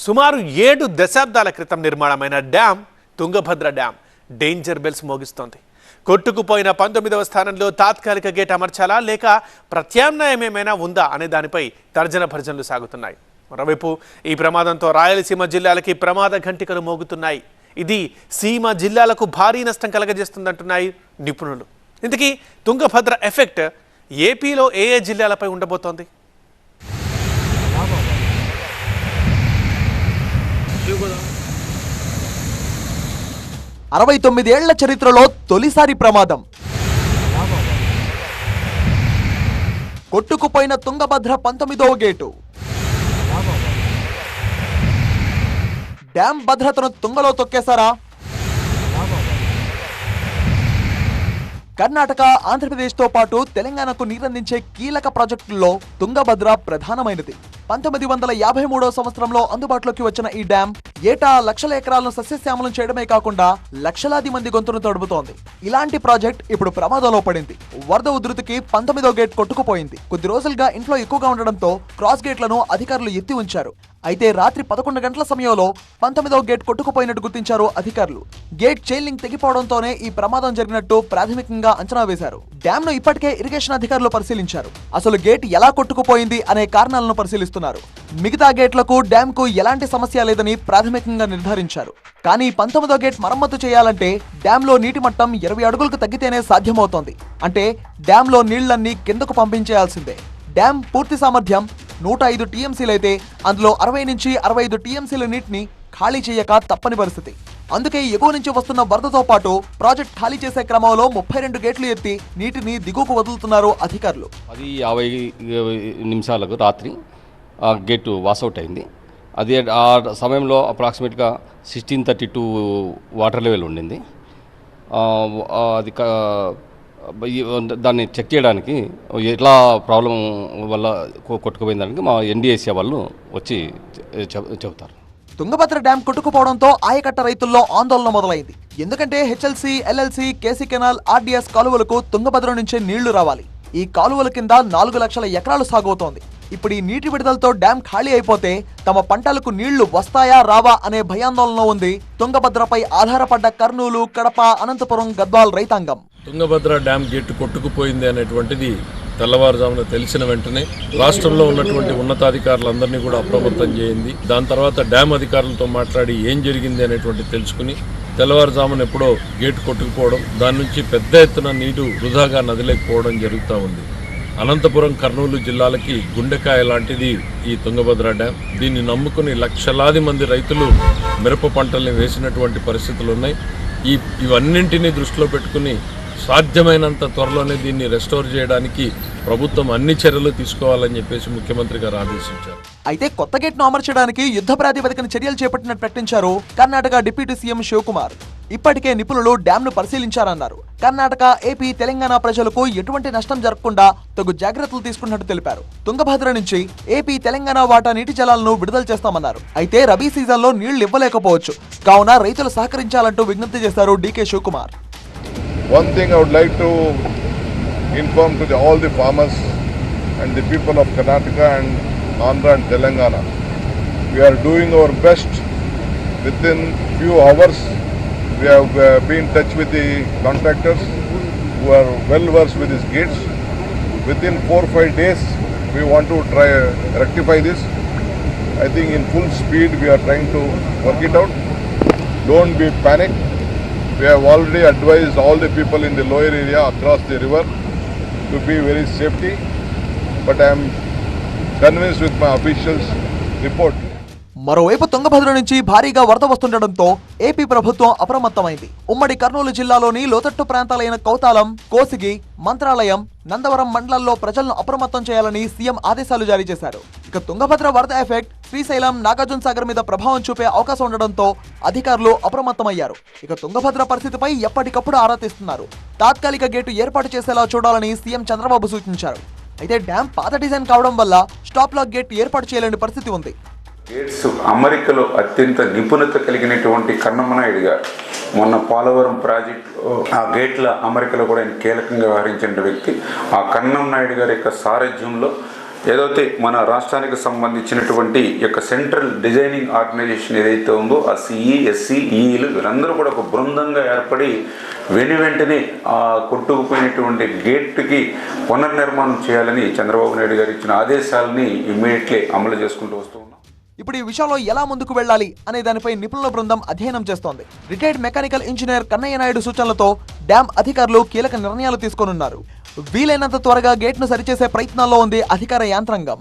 సుమారు 7 దశాబ్దాల క్రితం నిర్మాణమైన dam Tungabhadra dam danger bells మోగిస్తోంది. కొట్టుకుపోయిన 19వ స్థానంలో తాత్కాలిక గేట్ అమర్చాలా లేక ప్రత్యామ్నాయం ఏమైనా ఉందా అనే దానిపై తర్జన భర్జనలు సాగుతున్నాయి. మరోవైపు ఈ ప్రమాదంతో రాయలసీమ జిల్లాలకి ప్రమాద ఘంటికలు మోగుతున్నాయి. ఇది సీమ జిల్లాలకు భారీ నష్టం కలగజేస్తుందంటున్నాయి నిపుణులు. ఇంతకీ తుంగభద్ర ఎఫెక్ట్ ఏపీలో ఏ జిల్లాలపై ఉండబోతోంది? 69 ఏళ్ల చరిత్రలో తొలిసారి ప్రమాదం. కొట్టుకుపోయిన తుంగభద్ర 19వ గేటు. డ్యామ్ భద్రతను తుంగలో తొక్కేశారా? కర్ణాటక, ఆంధ్రప్రదేశ్తో పాటు తెలంగాణకు నీరందించే కీలక ప్రాజెక్టుల్లో తుంగభద్ర ప్రధానమైనది. 1953వ సంవత్సరంలో అందుబాటులోకి వచ్చిన ఈ డ్యాం ఏటా లక్షల ఎకరాలను సస్యశ్యామలం చేయడమే కాకుండా లక్షలాది మంది గొంతును తడుపుతోంది. ఇలాంటి ప్రాజెక్ట్ ఇప్పుడు ప్రమాదంలో పడింది. వరద ఉధృతికి 19వ గేట్ కొట్టుకుపోయింది. కొద్ది రోజులుగా ఇంట్లో ఎక్కువగా ఉండడంతో క్రాస్ గేట్లను అధికారులు ఎత్తి ఉంచారు. అయితే రాత్రి 11 గంటల సమయంలో 19వ గేట్ కొట్టుకుపోయినట్టు గుర్తించారు అధికారులు. గేట్ చైన్ లింక్ తెగిపోవడంతోనే ఈ ప్రమాదం జరిగినట్టు ప్రాథమికంగా అంచనా వేశారు. డ్యామ్ ను ఇప్పటికే ఇరిగేషన్ అధికారులు పరిశీలించారు. అసలు గేట్ ఎలా కొట్టుకుపోయింది అనే కారణాలను పరిశీలిస్తున్నారు. మిగతా గేట్లకు డ్యామ్ కు ఎలాంటి సమస్య లేదని ప్రాథమికంగా నిర్ధారించారు. కానీ 19వ గేట్ మరమ్మతు చేయాలంటే డ్యామ్ లో నీటి మట్టం 20 అడుగులకు తగ్గితేనే సాధ్యమవుతోంది. అంటే డ్యామ్ లో నీళ్లన్నీ కిందకు పంపించేయాల్సిందే. డ్యామ్ పూర్తి సామర్థ్యం 105 టీఎంసీలైతే అందులో 60 నుంచి 65 టీఎంసీల నీటిని ఖాళీ చేయక తప్పని పరిస్థితి. అందుకే ఎగువ నుంచి వస్తున్న వరదతో పాటు ప్రాజెక్ట్ ఖాళీ చేసే క్రమంలో 32 గేట్లు ఎత్తి నీటిని దిగువకు వదులుతున్నారు అధికారులు. 50 నిమిషాలకు రాత్రి ఆ గేటు వాసౌట్ అయింది. అది ఆ సమయంలో అప్రాక్సిమేట్గా 1632 వాటర్ లెవెల్ ఉండింది. అది దాన్ని చెక్ చేయడానికి ఎట్లా ప్రాబ్లం వల్ల కొట్టుకుపోయిన దానికి మా ఎన్డీఏసీ వాళ్ళు వచ్చి చెబుతారు. తుంగభద్ర డ్యాం కొట్టుకుపోవడంతో ఆయకట్ట రైతుల్లో ఆందోళన మొదలైంది. ఎందుకంటే HLC, LLC, KC canal, RDS కాలువలకు తుంగభద్ర నుంచే నీళ్లు రావాలి. ఈ కాలువల కింద 4 లక్షల ఎకరాలు సాగవుతోంది. ఇప్పుడు ఈ నీటి విడుదలతో డ్యాం ఖాళీ అయిపోతే తమ పంటలకు నీళ్లు వస్తాయా రావా అనే భయాందోళన ఉంది తుంగభద్రపై ఆధారపడ్డ కర్నూలు, కడప, అనంతపురం, గద్వాల్ రైతాంగం. తుంగభద్ర డ్యాం గేటు కొట్టుకుపోయింది అనేటువంటిది తెల్లవారుజామున తెలిసిన వెంటనే రాష్ట్రంలో ఉన్నటువంటి ఉన్నతాధికారులందరినీ కూడా అప్రమత్తం చేయింది. దాని తర్వాత డ్యాం అధికారులతో మాట్లాడి ఏం జరిగింది అనేటువంటి తెలుసుకుని తెల్లవారుజామున ఎప్పుడో గేటు కొట్టుకుపోవడం, దాని నుంచి పెద్ద ఎత్తున నీరు వృధాగా నదిలేకపోవడం జరుగుతూ ఉంది. అనంతపురం, కర్నూలు జిల్లాలకి గుండెకాయ లాంటిది ఈ తుంగభద్ర డ్యాం. దీన్ని నమ్ముకుని లక్షలాది మంది రైతులు మిరప పంటల్ని వేసినటువంటి పరిస్థితులు ఉన్నాయి. ఇవన్నింటినీ దృష్టిలో పెట్టుకుని సాధ్యమైనంత త్వరలోనే దీన్ని రెస్టోర్ చేయడానికి ప్రభుత్వం అన్ని చర్యలు తీసుకోవాలని చెప్పేసి ముఖ్యమంత్రి గారు ఆదేశించారు. అయితే కొత్త గేట్ ను అమర్చడానికి యుద్ధ ప్రాతిపదికన చర్యలు చేపట్టినట్టు ప్రకటించారు కర్ణాటక డిప్యూటీ సీఎం శివకుమార్. ఇప్పటికే నిపుణులు డ్యామ్ ను పరిశీలించారన్నారు. కర్ణాటక, ఏపీ, తెలంగాణ ప్రజలకు ఎటువంటి నష్టం జరగకుండా తగు జాగ్రత్తలు తీసుకున్నట్టు తెలిపారు. తుంగభద్ర నుంచి ఏపీ, తెలంగాణ వాటా నీటి జలాలను విడుదల చేస్తామన్నారు. అయితే రబీ సీజన్ లో నీళ్లు ఇవ్వలేకపోవచ్చు, కావున రైతులు సహకరించాలంటూ విజ్ఞప్తి చేశారు D K Shivakumar. One thing I would like to inform to all the farmers and the people of Karnataka and Andhra and Telangana. We are doing our best. Within few hours, we have been in touch with the contractors who are well versed with these gates. Within 4-5 days, we want to try rectify this. I think in full speed we are trying to work it out. Don't be panic. We have already advised all the people in the lower area across the river to be very safety, but I am convinced with my officials' report. మరోవైపు తుంగభద్ర నుంచి భారీగా వరద వస్తుండటంతో AP ప్రభుత్వం అప్రమత్తమైంది. ఉమ్మడి కర్నూలు జిల్లాలోని లోతట్టు ప్రాంతాలైన కౌతాలం, కోసిగి, మంత్రాలయం, నందవరం మండలాల్లో ప్రజలను అప్రమత్తం చేయాలని సీఎం ఆదేశాలు జారీ చేశారు. ఇక తుంగభద్ర వరద ఎఫెక్ట్ శ్రీశైలం, నాగార్జున సాగర్ మీద ప్రభావం చూపే అవకాశం ఉండడంతో అధికారులు అప్రమత్తమయ్యారు. ఇక తుంగభద్ర పరిస్థితిపై ఎప్పటికప్పుడు ఆరా తీస్తున్నారు. తాత్కాలిక గేటు ఏర్పాటు చేసేలా చూడాలని సీఎం చంద్రబాబు సూచించారు. అయితే డ్యాం పాత డిజైన్ కావడం వల్ల స్టాప్ లాక్ గేట్ ఏర్పాటు చేయలేని పరిస్థితి ఉంది. గేట్స్ అమరికలో అత్యంత నిపుణత కలిగినటువంటి కన్నమనాయుడు గారు మొన్న పోలవరం ప్రాజెక్టు ఆ గేట్ల అమరికలో కూడా ఆయన కీలకంగా వ్యవహరించిన వ్యక్తి. ఆ కన్నం నాయుడు గారి యొక్క సారథ్యంలో ఏదైతే మన రాష్ట్రానికి సంబంధించినటువంటి యొక్క సెంట్రల్ డిజైనింగ్ ఆర్గనైజేషన్ ఏదైతే ఉందో ఆ సిఈ ఎస్సీ ఈఈలు వీరందరూ కూడా ఒక బృందంగా ఏర్పడి వెంటనే ఆ కొట్టుకుపోయినటువంటి గేట్కి పునర్నిర్మాణం చేయాలని చంద్రబాబు నాయుడు గారు ఇచ్చిన ఆదేశాలని ఇమ్మీడియట్లీ అమలు చేసుకుంటూ వస్తూ ఉన్నాం. ఇప్పుడు ఈ విషయంలో ఎలా ముందుకు వెళ్ళాలి అనే దానిపై నిపుణుల బృందం అధ్యయనం చేస్తోంది. Retired mechanical engineer Kannayya Naidu సూచనలతో డ్యాం అధికారులు కీలక నిర్ణయాలు తీసుకోనున్నారు. వీలైనంత త్వరగా గేట్ను సరిచేసే ప్రయత్నాల్లో ఉంది అధికార యాంత్రాంగం.